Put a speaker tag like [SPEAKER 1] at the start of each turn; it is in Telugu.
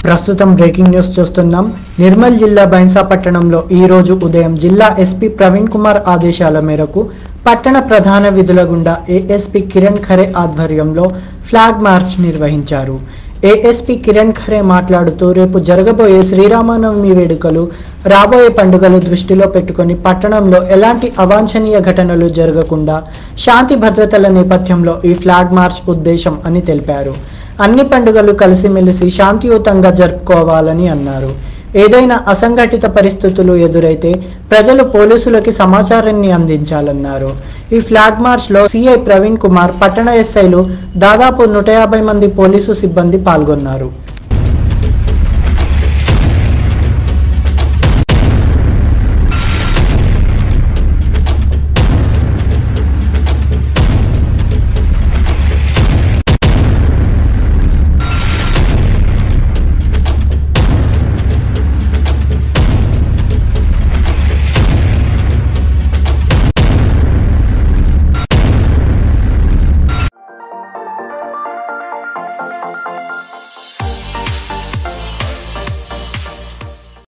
[SPEAKER 1] ప్రస్తుతం బ్రేకింగ్ న్యూస్ చూస్తున్నాం. నిర్మల్ జిల్లా బైన్సా పట్టణంలో ఈ రోజు ఉదయం జిల్లా ఎస్పీ ప్రవీణ్ కుమార్ ఆదేశాల మేరకు పట్టణ ప్రధాన విధుల గుండా ఏఎస్పీ కిరణ్ ఖరే ఆధ్వర్యంలో ఫ్లాగ్ మార్చ్ నిర్వహించారు. ఏఎస్పీ కిరణ్ ఖరే మాట్లాడుతూ రేపు జరగబోయే శ్రీరామనవమి వేడుకలు రాబోయే పండుగలు దృష్టిలో పెట్టుకొని పట్టణంలో ఎలాంటి అవాంఛనీయ ఘటనలు జరగకుండా శాంతి భద్రతల నేపథ్యంలో ఈ ఫ్లాగ్ మార్చ్ ఉద్దేశం అని తెలిపారు. అన్ని పండుగలు కలిసిమెలిసి శాంతియుతంగా జరుపుకోవాలని అన్నారు. ఏదైనా అసంఘటిత పరిస్థితులు ఎదురైతే ప్రజలు పోలీసులకి సమాచారాన్ని అందించాలన్నారు. ఈ ఫ్లాగ్ మార్చ్ లో సిఐ ప్రవీణ్ కుమార్, పట్టణ ఎస్ఐలు దాదాపు 150 మంది పోలీసు సిబ్బంది పాల్గొన్నారు.